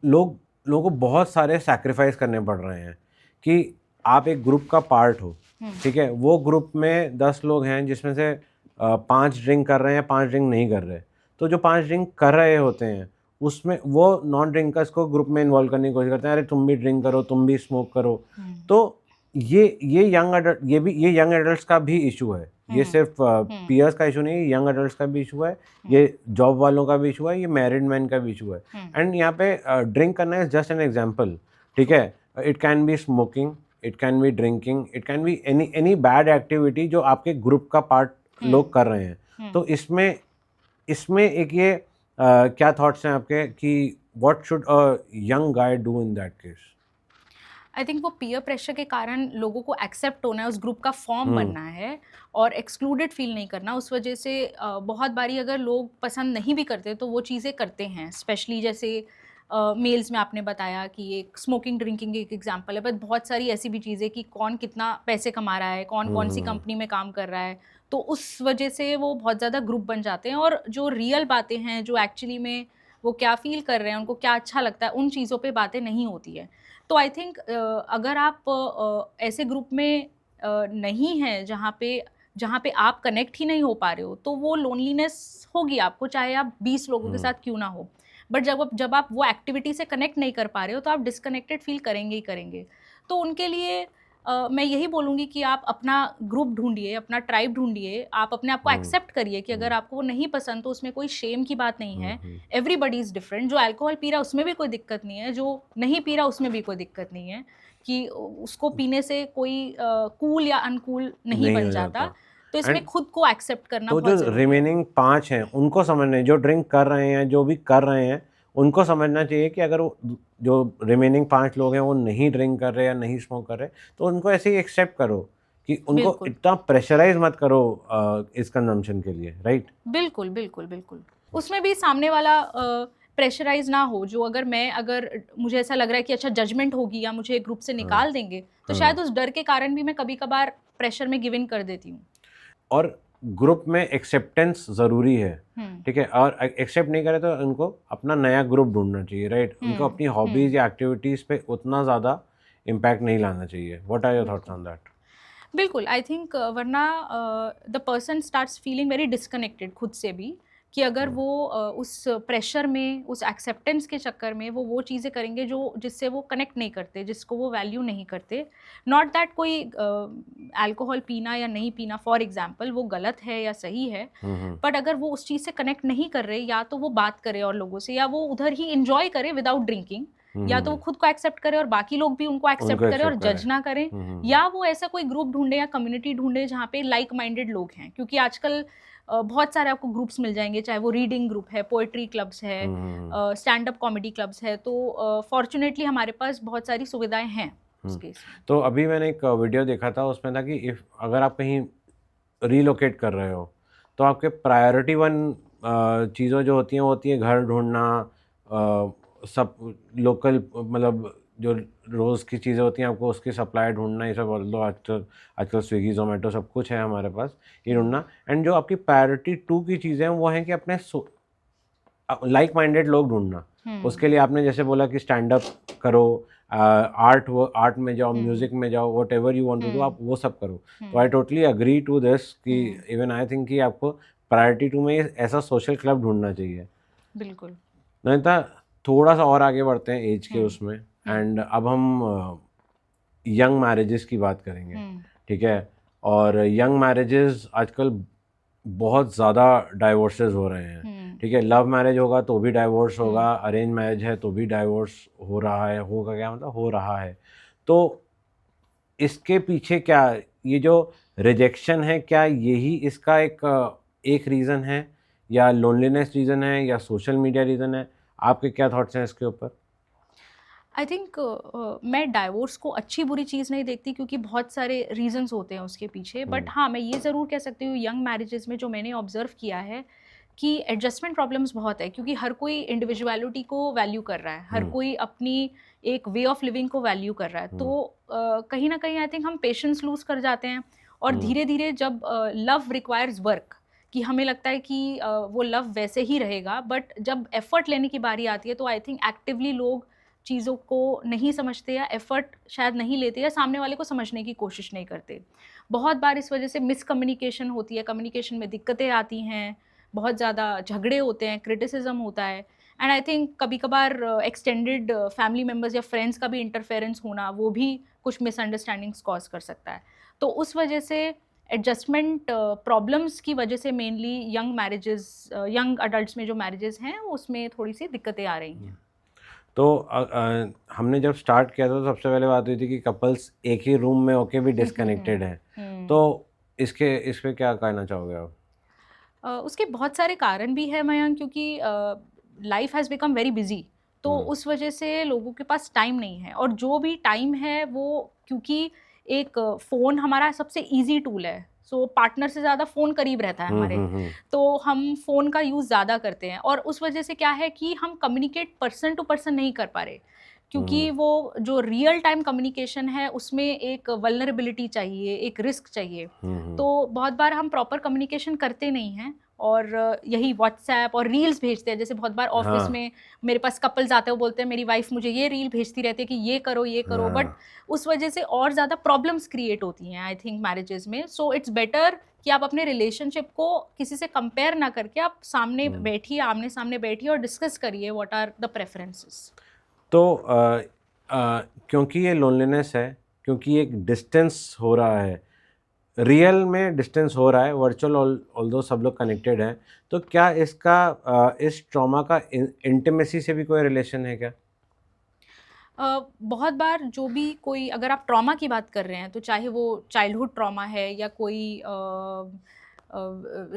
लोगों को बहुत सारे सैक्रिफाइस करने पड़ रहे हैं कि आप एक ग्रुप का पार्ट हो, ठीक है। वो ग्रुप में 10 लोग हैं जिसमें से 5 ड्रिंक कर रहे हैं, 5 ड्रिंक नहीं कर रहे। तो जो 5 ड्रिंक कर रहे होते हैं उसमें वो नॉन ड्रिंकर्स को ग्रुप में इन्वॉल्व करने की कोशिश करते हैं, अरे तुम भी ड्रिंक करो, तुम भी स्मोक करो। तो ये यंग एडल्ट्स का भी इशू है। ये सिर्फ पीयर्स का इशू नहीं है, यंग एडल्ट्स का भी इशू है, ये जॉब वालों का भी इशू है, ये मैरिड मैन का भी इशू है। एंड यहाँ पे ड्रिंक करना इज जस्ट एन एग्जाम्पल, ठीक है। It can be smoking, it can be drinking, it can be any bad activity जो आपके ग्रुप का पार्ट लोग कर रहे हैं। तो इसमें एक ये क्या थॉट्स हैं आपके कि what should a young guy do in that case? I think वो पीयर प्रेशर के कारण लोगों को एक्सेप्ट होना है, उस ग्रुप का फॉर्म बनना है और एक्सक्लूडेड फील नहीं करना। उस वजह से बहुत बारी अगर लोग पसंद नहीं भी करते तो वो चीज़ें करते हैं, स्पेशली जैसे मेल्स में आपने बताया कि एक स्मोकिंग ड्रिंकिंग एक एग्जांपल है, बट बहुत सारी ऐसी भी चीज़ें कि कौन कितना पैसे कमा रहा है, कौन कौन सी कंपनी में काम कर रहा है, तो उस वजह से वो बहुत ज़्यादा ग्रुप बन जाते हैं। और जो रियल बातें हैं, जो एक्चुअली में वो क्या फील कर रहे हैं, उनको क्या अच्छा लगता है, उन चीज़ों पे बातें नहीं होती है। तो आई थिंक अगर आप ऐसे ग्रुप में नहीं हैं जहाँ पे आप कनेक्ट ही नहीं हो पा रहे हो, तो वो लोनलीनेस होगी आपको, चाहे आप 20 लोगों के साथ क्यों ना हो। बट जब आप वो एक्टिविटी से कनेक्ट नहीं कर पा रहे हो तो आप डिस्कनेक्टेड फील करेंगे ही करेंगे। तो उनके लिए मैं यही बोलूँगी कि आप अपना ग्रुप ढूंढिए, अपना ट्राइब ढूंढिए, आप अपने आप को एक्सेप्ट करिए कि अगर आपको वो नहीं पसंद तो उसमें कोई शेम की बात नहीं है। Everybody is different. जो अल्कोहल पी रहा है उसमें भी कोई दिक्कत नहीं है, जो नहीं पी रहा उसमें भी कोई दिक्कत नहीं है कि उसको पीने से कोई कूल या अनकूल नहीं बन जाता। तो इसमें खुद को एक्सेप्ट करना तो बहुत जो ज़रूरी है। रिमेनिंग 5 हैं उनको समझना है, जो ड्रिंक कर रहे हैं, जो भी कर रहे हैं, उनको समझना चाहिए कि अगर वो जो रिमेनिंग 5 लोग हैं वो नहीं ड्रिंक कर रहे या नहीं स्मोक कर रहे, तो उनको ऐसे ही एक्सेप्ट करो कि उनको बिल्कुल। इतना प्रेशराइज मत करो इस कंजम्पशन के लिए, राइट? बिल्कुल, बिल्कुल, बिल्कुल। उसमें भी सामने वाला प्रेशराइज़ ना हो, जो अगर मुझे ऐसा लग रहा है कि अच्छा जजमेंट होगी या मुझे ग्रुप से निकाल देंगे, तो शायद उस डर के कारण भी मैं कभी-कभार प्रेशर में गिव इन कर देती हूँ। और ग्रुप में एक्सेप्टेंस ज़रूरी है, ठीक है। और एक्सेप्ट नहीं करे तो उनको अपना नया ग्रुप ढूंढना चाहिए, राइट? उनको अपनी हॉबीज़ या एक्टिविटीज़ पे उतना ज़्यादा इम्पैक्ट नहीं लाना चाहिए। What are your thoughts on that? बिल्कुल, आई थिंक वरना the person starts feeling very disconnected खुद से भी, कि अगर वो उस प्रेशर में, उस एक्सेप्टेंस के चक्कर में वो चीज़ें करेंगे जो जिससे वो कनेक्ट नहीं करते, जिसको वो वैल्यू नहीं करते। नॉट दैट कोई अल्कोहल पीना या नहीं पीना फॉर एग्जांपल वो गलत है या सही है, बट अगर वो उस चीज़ से कनेक्ट नहीं कर रहे, या तो वो बात करे और लोगों से, या वो उधर ही इंजॉय करे विदाउट ड्रिंकिंग, या तो वो खुद को एक्सेप्ट करे और बाकी लोग भी उनको एक्सेप्ट करें और जज ना करें, या वो ऐसा कोई ग्रुप ढूंढे या कम्युनिटी ढूंढे जहाँ पे लाइक माइंडेड लोग हैं। क्योंकि आजकल बहुत सारे आपको ग्रुप्स मिल जाएंगे, चाहे वो रीडिंग ग्रुप है, पोएट्री क्लब्स है, स्टैंड अप कॉमेडी क्लब्स है। तो फॉर्चुनेटली हमारे पास बहुत सारी सुविधाएं हैं उस केस में। तो अभी मैंने एक वीडियो देखा था, उसमें था कि अगर आप कहीं रीलोकेट कर रहे हो तो आपके प्रायोरिटी 1 चीज़ों जो होती हैं वो होती है घर ढूंढना, सब लोकल, मतलब जो रोज़ की चीज़ें होती हैं आपको उसकी सप्लाई ढूंढना, ये सब बोल दो। आजकल स्विगी जोमेटो सब कुछ है हमारे पास, ये ढूंढना। एंड जो आपकी प्रायोरिटी 2 की चीज़ें हैं वो हैं कि अपने लाइक माइंडेड लोग ढूंढना। उसके लिए आपने जैसे बोला कि स्टैंड अप करो, आर्ट में जाओ, म्यूजिक में जाओ, whatever you want to do, आप वो सब करो। तो I totally agree to this कि इवन आई थिंक कि आपको प्रायोरिटी 2 में ऐसा सोशल क्लब ढूंढना चाहिए। बिल्कुल। नैनीता, थोड़ा सा और आगे बढ़ते हैं एज के उसमें, एंड अब हम यंग मैरिजेस की बात करेंगे, ठीक है। और यंग मैरिजेस आजकल बहुत ज़्यादा डाइवोर्सेस हो रहे हैं, ठीक है। लव मैरिज होगा तो भी डाइवोर्स होगा, अरेंज मैरिज है तो भी डाइवोर्स हो रहा है, होगा क्या मतलब हो रहा है। तो इसके पीछे क्या, ये जो रिजेक्शन है, क्या यही इसका एक रीज़न है, या लोनलीनेस रीज़न है, या सोशल मीडिया रीज़न है? आपके क्या थॉट्स हैं इसके ऊपर? आई थिंक मैं डाइवोर्स को अच्छी बुरी चीज़ नहीं देखती, क्योंकि बहुत सारे रीजंस होते हैं उसके पीछे। बट हाँ, मैं ये ज़रूर कह सकती हूँ, यंग मैरिजेस में जो मैंने ऑब्जर्व किया है कि एडजस्टमेंट प्रॉब्लम्स बहुत है, क्योंकि हर कोई इंडिविजुअलिटी को वैल्यू कर रहा है, हर कोई अपनी एक वे ऑफ लिविंग को वैल्यू कर रहा है। तो कहीं ना कहीं आई थिंक हम पेशेंस लूज कर जाते हैं, और धीरे धीरे जब लव रिक्वायर्स वर्क, कि हमें लगता है कि वो लव वैसे ही रहेगा, बट जब एफर्ट लेने की बारी आती है तो आई थिंक एक्टिवली लोग चीज़ों को नहीं समझते, या एफर्ट शायद नहीं लेते, या सामने वाले को समझने की कोशिश नहीं करते। बहुत बार इस वजह से मिसकम्युनिकेशन होती है, कम्युनिकेशन में दिक्कतें आती हैं, बहुत ज़्यादा झगड़े होते हैं, क्रिटिसिज्म होता है। एंड आई थिंक कभी कभार एक्सटेंडेड फैमिली मेम्बर्स या फ्रेंड्स का भी इंटरफेरेंस होना, वो भी कुछ मिसअंडरस्टैंडिंग्स कॉज कर सकता है। तो उस वजह से एडजस्टमेंट प्रॉब्लम्स की वजह से मेनली यंग अडल्ट्स में जो मैरिजेस हैं उसमें थोड़ी सी दिक्कतें आ रही हैं। तो हमने जब स्टार्ट किया था तो सबसे पहले बात हुई थी कि कपल्स एक ही रूम में होके भी डिस्कनेक्टेड हैं। तो इस पे क्या कहना चाहोगे आप? उसके बहुत सारे कारण भी है मयंक, क्योंकि life has become very busy. तो उस वजह से लोगों के पास टाइम नहीं है, और जो भी टाइम है वो, क्योंकि एक फ़ोन हमारा सबसे इजी टूल है, सो पार्टनर से ज़्यादा फ़ोन करीब रहता है हमारे। तो हम फ़ोन का यूज़ ज़्यादा करते हैं, और उस वजह से क्या है कि हम कम्युनिकेट पर्सन टू पर्सन नहीं कर पा रहे, क्योंकि वो जो रियल टाइम कम्युनिकेशन है उसमें एक वल्नरेबिलिटी चाहिए, एक रिस्क चाहिए। तो बहुत बार हम प्रॉपर कम्युनिकेशन करते नहीं हैं, और यही व्हाट्सएप और रील्स भेजते हैं। जैसे बहुत बार ऑफिस में मेरे पास कपल्स आते हैं, वो बोलते हैं मेरी वाइफ मुझे ये रील भेजती रहती है कि ये करो, बट उस वजह से और ज़्यादा प्रॉब्लम्स क्रिएट होती हैं आई थिंक मैरिजेस में। सो इट्स बेटर कि आप अपने रिलेशनशिप को किसी से कंपेयर ना करके आप सामने बैठिए, आमने सामने बैठिए और डिस्कस करिए व्हाट आर द प्रेफरेंसेस। तो क्योंकि ये लोनलीनेस है, क्योंकि एक डिस्टेंस हो रहा है, रियल में डिस्टेंस हो रहा है, वर्चुअल ऑल्दो सब लोग कनेक्टेड हैं, तो क्या इसका इस ट्रॉमा का इंटीमेसी से भी कोई रिलेशन है क्या? बहुत बार जो भी कोई, अगर आप ट्रॉमा की बात कर रहे हैं, तो चाहे वो चाइल्डहुड ट्रॉमा है या कोई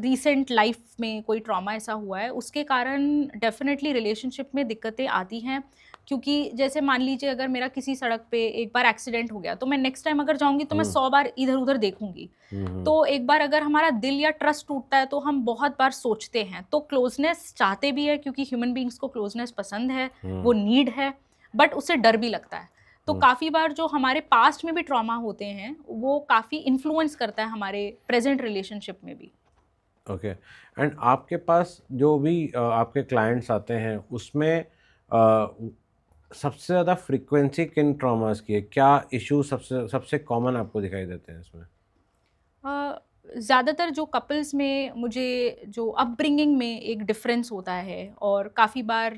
रीसेंट लाइफ में कोई ट्रॉमा ऐसा हुआ है, उसके कारण डेफिनेटली रिलेशनशिप में दिक्कतें आती हैं। क्योंकि जैसे मान लीजिए अगर मेरा किसी सड़क पे एक बार एक्सीडेंट हो गया, तो मैं नेक्स्ट टाइम अगर जाऊंगी तो मैं 100 बार इधर उधर देखूंगी। तो एक बार अगर हमारा दिल या ट्रस्ट टूटता है तो हम बहुत बार सोचते हैं, तो क्लोजनेस चाहते भी है, क्योंकि ह्यूमन बींग्स को क्लोजनेस पसंद है, वो नीड है, बट उससे डर भी लगता है। तो काफ़ी बार जो हमारे पास्ट में भी ट्रॉमा होते हैं वो काफ़ी इन्फ्लुएंस करता है हमारे प्रेजेंट रिलेशनशिप में भी। ओके। एंड आपके पास जो भी आपके क्लाइंट्स आते हैं उसमें सबसे ज़्यादा फ्रीक्वेंसी किन ट्रॉमास की है? क्या इशू सबसे सबसे कॉमन आपको दिखाई देते हैं इसमें? ज़्यादातर जो कपल्स में मुझे जो अपब्रिंगिंग में एक डिफरेंस होता है, और काफ़ी बार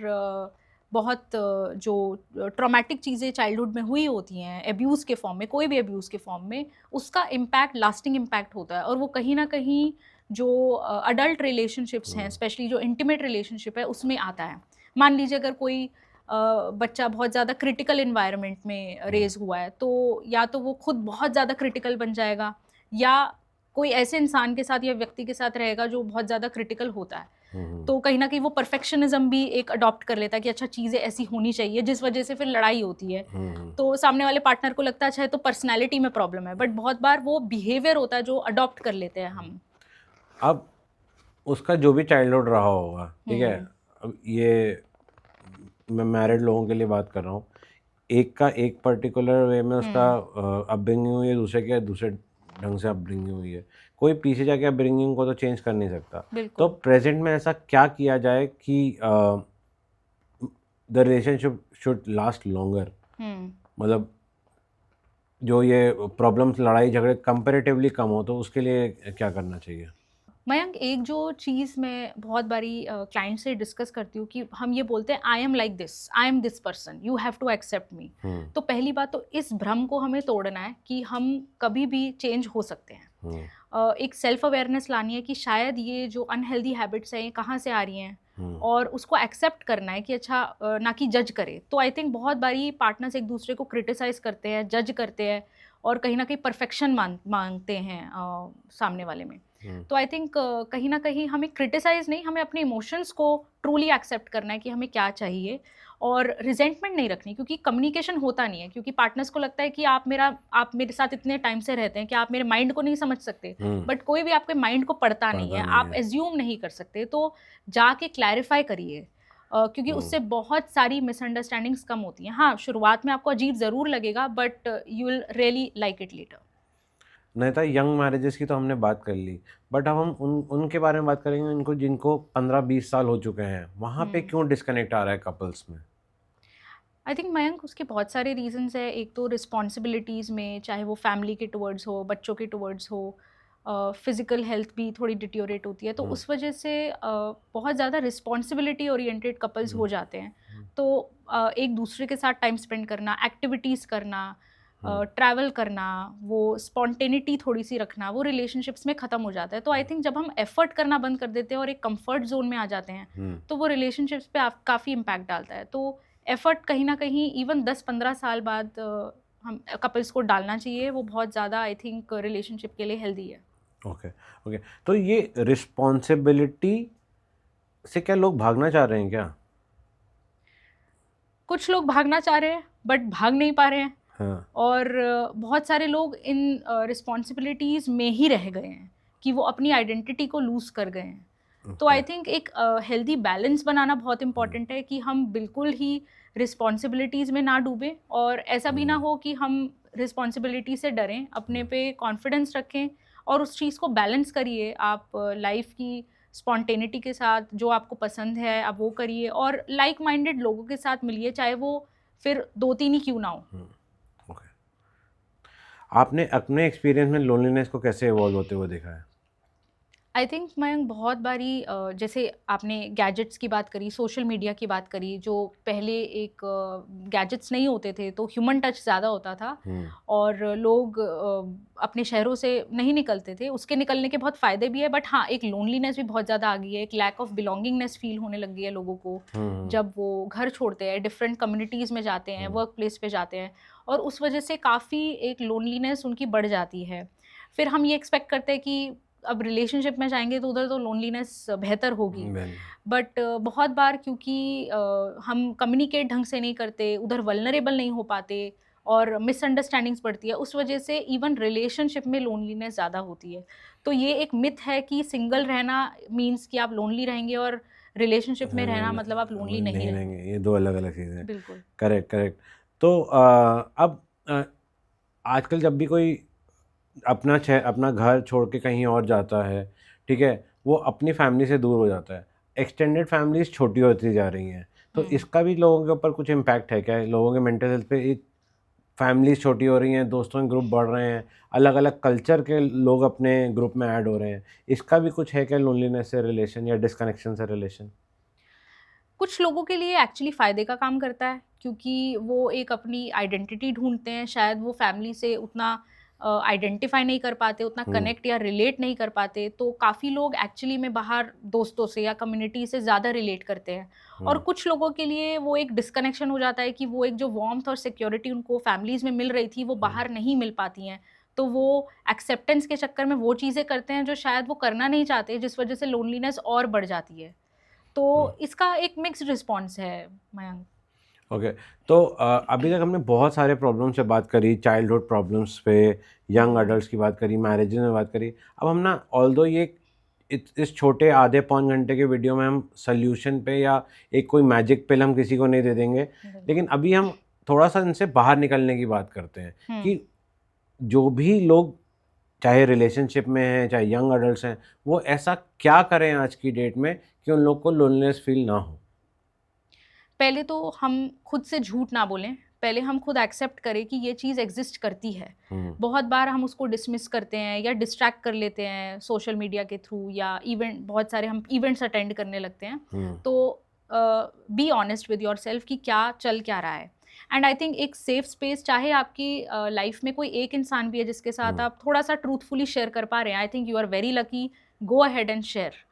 बहुत जो ट्रॉमेटिक चीज़ें चाइल्डहुड में हुई होती हैं एब्यूज़ के फॉर्म में, कोई भी एब्यूज़ के फॉर्म में, उसका इम्पैक्ट लास्टिंग इम्पैक्ट होता है, और वो कहीं ना कहीं जो अडल्ट रिलेशनशिप्स हैं, स्पेशली जो इंटीमेट रिलेशनशिप है, उसमें आता है। मान लीजिए अगर कोई बच्चा बहुत ज़्यादा क्रिटिकल इन्वायरमेंट में रेज हुआ है, तो या तो वो खुद बहुत ज़्यादा क्रिटिकल बन जाएगा, या कोई ऐसे इंसान के साथ या व्यक्ति के साथ रहेगा जो बहुत ज़्यादा क्रिटिकल होता है। तो कहीं ना कहीं वो परफेक्शनिज्म भी एक अडॉप्ट कर लेता है कि अच्छा चीज़ें ऐसी होनी चाहिए, जिस वजह से फिर लड़ाई होती है। तो सामने वाले पार्टनर को लगता है अच्छा है तो पर्सनैलिटी में प्रॉब्लम है, बट बहुत बार वो बिहेवियर होता है जो अडॉप्ट कर लेते हैं हम। अब उसका जो भी चाइल्डहुड रहा होगा, ठीक है, अब ये मैं मैरिड लोगों के लिए बात कर रहा हूँ, एक का एक पर्टिकुलर वे में उसका अपब्रिंगिंग हुई है, दूसरे के दूसरे ढंग से अपब्रिंगिंग हुई है, कोई पीछे जाके अपब्रिंगिंग को तो चेंज कर नहीं सकता। तो प्रेजेंट में ऐसा क्या किया जाए कि the relationship should last longer, मतलब जो ये प्रॉब्लम्स लड़ाई झगड़े कंपैरेटिवली कम हो, तो उसके लिए क्या करना चाहिए? मयंक, एक जो चीज़ मैं बहुत बारी क्लाइंट से डिस्कस करती हूँ कि हम ये बोलते हैं I am like this, I am this person, you have to accept me. तो पहली बात तो इस भ्रम को हमें तोड़ना है कि हम कभी भी चेंज हो सकते हैं। एक सेल्फ अवेयरनेस लानी है कि शायद ये जो अनहेल्दी हैबिट्स हैं ये कहाँ से आ रही हैं, और उसको एक्सेप्ट करना है कि अच्छा, ना कि जज करे। तो आई थिंक बहुत बारी पार्टनर्स एक दूसरे को क्रिटिसाइज करते हैं, जज करते हैं, और कहीं ना कहीं परफेक्शन मांगते हैं सामने वाले में। तो आई थिंक कहीं ना कहीं हमें क्रिटिसाइज नहीं, हमें अपने इमोशंस को ट्रूली एक्सेप्ट करना है कि हमें क्या चाहिए, और रिजेंटमेंट नहीं रखनी, क्योंकि कम्युनिकेशन होता नहीं है, क्योंकि पार्टनर्स को लगता है कि आप मेरे साथ इतने टाइम से रहते हैं कि आप मेरे माइंड को नहीं समझ सकते, बट कोई भी आपके माइंड को पढ़ता नहीं है, आप एज्यूम नहीं कर सकते। तो जाके क्लैरिफाई करिए, क्योंकि उससे बहुत सारी मिसअंडरस्टैंडिंग्स कम होती हैं। हाँ, शुरुआत में आपको अजीब ज़रूर लगेगा, but you will really like it later. नहीं था, यंग मैरिजेस की तो हमने बात कर ली, बट अब हम उनके बारे में बात करेंगे जिनको 15-20 साल हो चुके हैं, वहाँ पे क्यों डिस्कनेक्ट आ रहा है कपल्स में? आई थिंक मयंक, उसके बहुत सारे रीजंस है। एक तो रिस्पॉन्सिबिलिटीज़ में, चाहे वो फैमिली के टुवर्ड्स हो, बच्चों के टुवर्ड्स हो, फिजिकल हेल्थ भी थोड़ी डिट्योरेट होती है, तो उस वजह से बहुत ज़्यादा रिस्पॉन्सिबिलिटी ओरिएंटेड कपल्स हो जाते हैं। तो एक दूसरे के साथ टाइम स्पेंड करना, एक्टिविटीज़ करना, ट्रैवल करना, वो स्पॉन्टेनिटी थोड़ी सी रखना, वो रिलेशनशिप्स में ख़त्म हो जाता है। तो आई थिंक जब हम एफर्ट करना बंद कर देते हैं और एक कंफर्ट जोन में आ जाते हैं, तो वो रिलेशनशिप्स पे काफ़ी इम्पैक्ट डालता है। तो एफर्ट कहीं ना कहीं इवन 10-15 साल बाद हम कपल्स को डालना चाहिए, वो बहुत ज़्यादा आई थिंक रिलेशनशिप के लिए हेल्दी है। Okay, okay. तो ये रिस्पॉन्सिबिलिटी से क्या लोग भागना चाह रहे हैं क्या? कुछ लोग भागना चाह रहे हैं बट भाग नहीं पा रहे हैं। हाँ। और बहुत सारे लोग इन रिस्पॉन्सिबिलिटीज़ में ही रह गए हैं कि वो अपनी आइडेंटिटी को लूज़ कर गए हैं। तो आई थिंक एक हेल्दी बैलेंस बनाना बहुत इंपॉर्टेंट है कि हम बिल्कुल ही रिस्पॉन्सिबिलिटीज़ में ना डूबें, और ऐसा भी ना हो कि हम रिस्पॉन्सिबिलिटी से डरें। अपने पे कॉन्फिडेंस रखें और उस चीज़ को बैलेंस करिए। आप लाइफ की स्पॉन्टेनिटी के साथ जो आपको पसंद है आप वो करिए, और लाइक माइंडेड लोगों के साथ मिलिए, चाहे वो फिर 2-3 ही क्यों ना हो। ओके। आपने अपने एक्सपीरियंस में लोनलीनेस को कैसे इवॉल्व होते हुए देखा है? आई थिंक मैं बहुत बारी जैसे आपने गैजेट्स की बात करी, सोशल मीडिया की बात करी, जो पहले एक गैजेट्स नहीं होते थे तो ह्यूमन टच ज़्यादा होता था, और लोग अपने शहरों से नहीं निकलते थे। उसके निकलने के बहुत फ़ायदे भी है, बट हाँ, एक लोनलीनेस भी बहुत ज़्यादा आ गई है, एक लैक ऑफ बिलोंगिंगनेस फील होने लग गई है लोगों को जब वो घर छोड़ते हैं, डिफरेंट कम्युनिटीज़ में जाते हैं, वर्क प्लेस पे जाते हैं, और उस वजह से काफ़ी एक लोनलीनेस उनकी बढ़ जाती है। फिर हम ये एक्सपेक्ट करते हैं कि अब रिलेशनशिप में जाएंगे तो उधर तो लोनलीनेस बेहतर होगी, बट बहुत बार क्योंकि हम कम्युनिकेट ढंग से नहीं करते, उधर वल्नरेबल नहीं हो पाते, और मिसअंडरस्टैंडिंग्स बढ़ती है, उस वजह से इवन रिलेशनशिप में लोनलीनेस ज़्यादा होती है। तो ये एक मिथ है कि सिंगल रहना मीन्स कि आप लोनली रहेंगे, और रिलेशनशिप में रहना मतलब आप लोनली नहीं रहेंगे। ये दो अलग अलग चीज़ें हैं। बिल्कुल करेक्ट, करेक्ट। तो अब आजकल जब भी कोई अपना घर छोड़ के कहीं और जाता है, ठीक है, वो अपनी फैमिली से दूर हो जाता है, एक्सटेंडेड फैमिलीज छोटी होती जा रही हैं, तो इसका भी लोगों के ऊपर कुछ इम्पैक्ट है क्या? लोगों के मेंटल हेल्थ पे? एक फैमिलीज छोटी हो रही हैं, दोस्तों के ग्रुप बढ़ रहे हैं, अलग अलग कल्चर के लोग अपने ग्रुप में ऐड हो रहे हैं, इसका भी कुछ है क्या लोनलीनेस से रिलेशन या डिस्कनेक्शन से रिलेशन? कुछ लोगों के लिए एक्चुअली फ़ायदे का काम करता है, क्योंकि वो एक अपनी आइडेंटिटी ढूँढते हैं, शायद वो फैमिली से उतना आइडेंटिफ़ाई नहीं कर पाते, उतना कनेक्ट या रिलेट नहीं कर पाते, तो काफ़ी लोग एक्चुअली में बाहर दोस्तों से या कम्युनिटी से ज़्यादा रिलेट करते हैं। और कुछ लोगों के लिए वो एक डिस्कनेक्शन हो जाता है कि वो एक जो वार्मथ और सिक्योरिटी उनको फैमिलीज़ में मिल रही थी, वो बाहर नहीं मिल पाती हैं। तो वो एक्सेप्टेंस के चक्कर में वो चीज़ें करते हैं जो शायद वो करना नहीं चाहते, जिस वजह से लोनलीनेस और बढ़ जाती है। तो इसका एक मिक्स्ड रिस्पॉन्स है मयंक। ओके। तो अभी तक हमने बहुत सारे प्रॉब्लम्स से बात करी, चाइल्डहुड प्रॉब्लम्स पे, यंग अडल्ट्स की बात करी, मैरिजेज में बात करी। अब हम ना ऑल्दो ये इस छोटे आधे पौन घंटे के वीडियो में हम सल्यूशन पे या एक कोई मैजिक पिल हम किसी को नहीं दे देंगे, लेकिन अभी हम थोड़ा सा इनसे बाहर निकलने की बात करते हैं कि जो भी लोग चाहे रिलेशनशिप में हैं, चाहे यंग अडल्ट्स हैं, वो ऐसा क्या करें आज की डेट में कि उन लोग को लोनलीनेस फील ना हो? पहले तो हम खुद से झूठ ना बोलें, पहले हम खुद एक्सेप्ट करें कि ये चीज़ एग्जिस्ट करती है। बहुत बार हम उसको डिसमिस करते हैं या डिस्ट्रैक्ट कर लेते हैं सोशल मीडिया के थ्रू, या इवेंट, बहुत सारे हम इवेंट्स अटेंड करने लगते हैं। तो be honest with your self कि क्या चल क्या रहा है। एंड आई थिंक एक सेफ स्पेस, चाहे आपकी लाइफ में कोई एक इंसान भी है जिसके साथ आप थोड़ा सा ट्रूथफुली शेयर कर पा रहे हैं, I think you are very lucky. Go ahead and share,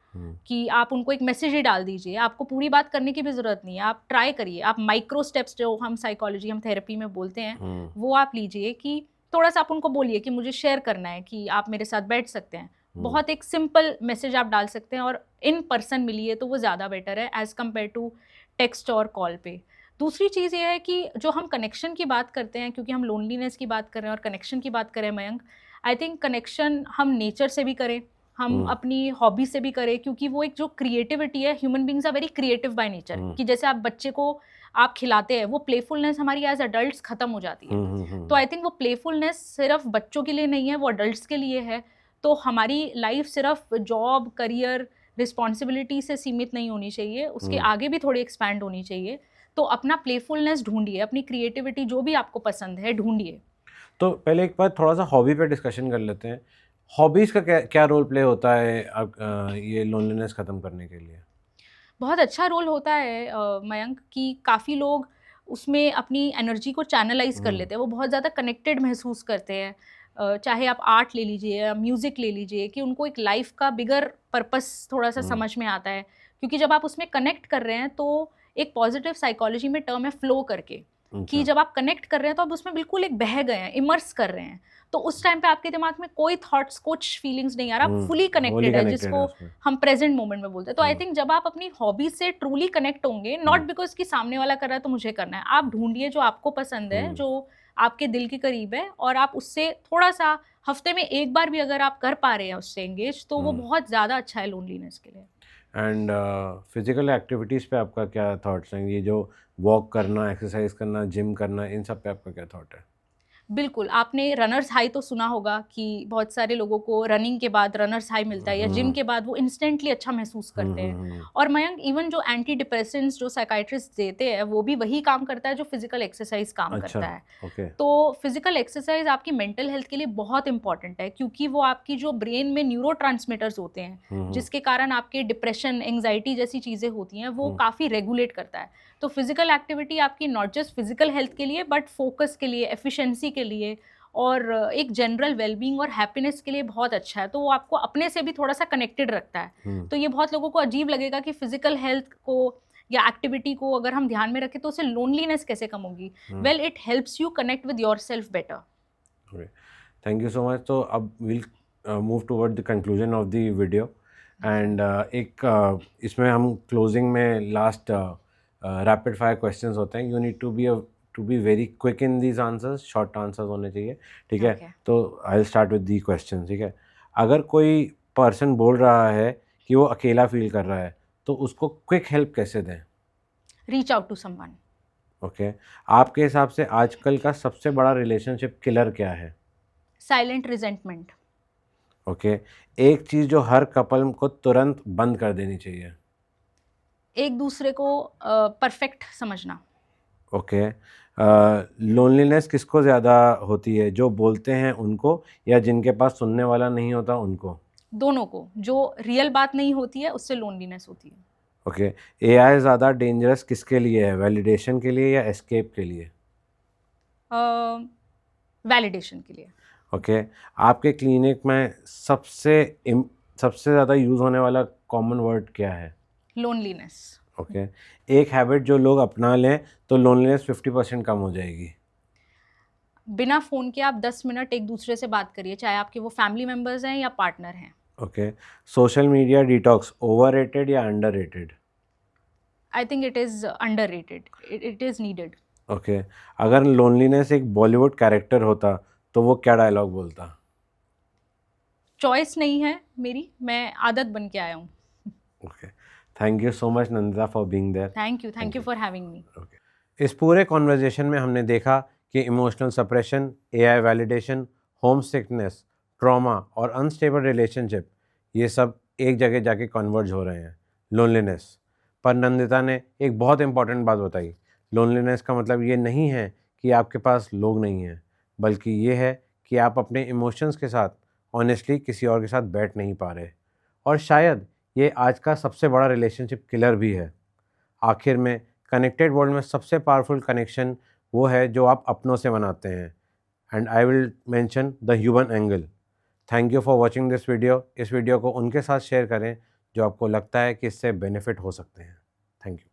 कि आप उनको एक मैसेज ही डाल दीजिए, आपको पूरी बात करने की भी ज़रूरत नहीं है, आप ट्राई करिए, आप माइक्रो स्टेप्स जो हम साइकोलॉजी, हम थेरेपी में बोलते हैं, वो आप लीजिए, कि थोड़ा सा आप उनको बोलिए कि मुझे शेयर करना है, कि आप मेरे साथ बैठ सकते हैं। बहुत एक सिंपल मैसेज आप डाल सकते हैं, और इन पर्सन मिलिए तो वो ज़्यादा बेटर है एज़ कम्पेयर टू टेक्स्ट और कॉल पे। दूसरी चीज़ ये है कि जो हम कनेक्शन की बात करते हैं, क्योंकि हम लोनलीनेस की बात कर रहे हैं और कनेक्शन की बात कर रहे हैं मयंक, आई थिंक कनेक्शन हम नेचर से भी करें, हम अपनी हॉबी से भी करें, क्योंकि वो एक जो क्रिएटिविटी है, human beings are very creative by nature, कि जैसे आप बच्चे को आप खिलाते हैं, वो प्लेफुलनेस हमारी एज अडल्ट्स खत्म हो जाती है। तो आई थिंक वो प्लेफुलनेस सिर्फ बच्चों के लिए नहीं है, वो अडल्ट्स के लिए है। तो हमारी लाइफ सिर्फ जॉब, करियर, रिस्पॉन्सिबिलिटी से सीमित नहीं होनी चाहिए, उसके आगे भी थोड़ी एक्सपैंड होनी चाहिए। तो अपना प्लेफुलनेस ढूंढिए, अपनी क्रिएटिविटी जो भी आपको पसंद है ढूंढिए। तो पहले एक बार थोड़ा सा हॉबी पे डिस्कशन कर लेते हैं। हॉबीज़ का क्या क्या रोल प्ले होता है ये लोनलीनेस ख़त्म करने के लिए? बहुत अच्छा रोल होता है मयंक, कि काफ़ी लोग उसमें अपनी एनर्जी को चैनलाइज कर लेते हैं, वो बहुत ज़्यादा कनेक्टेड महसूस करते हैं। चाहे आप आर्ट ले लीजिए या म्यूज़िक ले लीजिए, कि उनको एक लाइफ का बिगर पर्पस थोड़ा सा समझ में आता है, क्योंकि जब आप उसमें कनेक्ट कर रहे हैं तो एक पॉजिटिव साइकोलॉजी में टर्म है फ्लो करके, कि जब आप कनेक्ट कर रहे हैं तो आप उसमें बिल्कुल एक बह गए हैं, इमर्स कर रहे हैं। तो उस टाइम पे आपके दिमाग में कोई थॉट्स, कुछ फीलिंग्स नहीं आ रहा, आप फुली कनेक्टेड है, जिसको हम प्रेजेंट मोमेंट में बोलते हैं। तो आई थिंक जब आप अपनी हॉबी से ट्रूली कनेक्ट होंगे, नॉट बिकॉज कि सामने वाला कर रहा है तो मुझे करना है, आप ढूंढिए जो आपको पसंद है, जो आपके दिल के करीब है, और आप उससे थोड़ा सा हफ्ते में एक बार भी अगर आप कर पा रहे हैं उससे एंगेज, तो वो बहुत ज़्यादा अच्छा है लोनलीनेस के लिए। एंड फिजिकल एक्टिविटीज़ पे आपका क्या थॉट्स हैं? ये जो वॉक करना, एक्सरसाइज करना, जिम करना, इन सब पे आपका क्या थॉट है? बिल्कुल, आपने रनर्स हाई तो सुना होगा, कि बहुत सारे लोगों को रनिंग के बाद रनर्स हाई मिलता है, या जिम के बाद वो इंस्टेंटली अच्छा महसूस करते हैं। और मयंक, इवन जो एंटी डिप्रेसेंट्स जो साइकाइट्रिस्ट देते हैं, वो भी वही काम करता है जो फिजिकल एक्सरसाइज काम करता है। ओके। तो फिजिकल एक्सरसाइज आपकी मेंटल हेल्थ के लिए बहुत इंपॉर्टेंट है, क्योंकि वो आपकी जो ब्रेन में न्यूरोट्रांसमीटर्स होते हैं, जिसके कारण आपके डिप्रेशन, एंग्जाइटी जैसी चीज़ें होती हैं, वो काफ़ी रेगुलेट करता है। तो फिजिकल एक्टिविटी आपकी नॉट जस्ट फिजिकल हेल्थ के लिए, बट फोकस के लिए, एफिशिएंसी के लिए, और एक जनरल वेलबींग और हैप्पीनेस के लिए बहुत अच्छा है। तो वो आपको अपने से भी थोड़ा सा कनेक्टेड रखता है। तो ये बहुत लोगों को अजीब लगेगा कि फिजिकल हेल्थ को या एक्टिविटी को अगर हम ध्यान में रखें तो उससे लोनलीनेस कैसे कम होगी। Well, it helps you connect with yourself better. Thank you so much. तो अब will move toward the conclusion of the video, and इसमें हम क्लोजिंग में लास्ट रैपिड फायर क्वेश्चंस होते हैं। You need to be very quick in these answers, short answers होने चाहिए, ठीक है? Okay. तो I will start with the question, ठीक है? अगर कोई पर्सन बोल रहा है कि वो अकेला फील कर रहा है, तो उसको क्विक हेल्प कैसे दें? Reach out to someone. Okay. आपके हिसाब से आजकल का सबसे बड़ा रिलेशनशिप किलर क्या है? Silent resentment. ओके। एक चीज़ जो हर कपल को तुरंत बंद कर देनी चाहिए? एक दूसरे को परफेक्ट समझना। ओके। लोनलीनेस किसको ज़्यादा होती है, जो बोलते हैं उनको, या जिनके पास सुनने वाला नहीं होता उनको? दोनों को। जो रियल बात नहीं होती है उससे लोनलीनेस होती है। ओके। एआई ज़्यादा डेंजरस किसके लिए है, वैलिडेशन के लिए या एस्केप के लिए? वैलिडेशन के लिए। ओके। आपके क्लिनिक में सबसे ज़्यादा यूज़ होने वाला कॉमन वर्ड क्या है? लोनलीनेस। ओके। एक हैबिट जो लोग अपना लें तो लोनलीनेस 50% कम हो जाएगी? बिना फ़ोन के आप 10 मिनट एक दूसरे से बात करिए, चाहे आपके वो फैमिली मेम्बर्स हैं या पार्टनर हैं। Okay. Social media detox overrated या underrated? I think it is underrated, it is needed. Okay. अगर लोनलीनेस एक बॉलीवुड कैरेक्टर होता तो वो क्या डायलॉग बोलता? चॉइस नहीं है मेरी, मैं आदत बन के आया हूँ। Okay. Thank you so much Nandita for being there. Thank you for having me. Okay. इस पूरे कॉन्वर्जेशन में हमने देखा कि emotional suppression, AI validation, homesickness, trauma और अनस्टेबल रिलेशनशिप, ये सब एक जगह जाके कन्वर्ज हो रहे हैं, लोनलीनेस। पर नंदिता ने एक बहुत इंपॉर्टेंट बात बताई, लोनलीनेस का मतलब ये नहीं है कि आपके पास लोग नहीं हैं, बल्कि ये है कि आप अपने इमोशंस के साथ ऑनेस्टली किसी और के साथ बैठ नहीं पा रहे। और शायद ये आज का सबसे बड़ा रिलेशनशिप किलर भी है। आखिर में कनेक्टेड वर्ल्ड में सबसे पावरफुल कनेक्शन वो है जो आप अपनों से बनाते हैं, and I will mention the human angle. Thank you for watching this video. इस वीडियो को उनके साथ शेयर करें जो आपको लगता है कि इससे बेनिफिट हो सकते हैं। Thank you.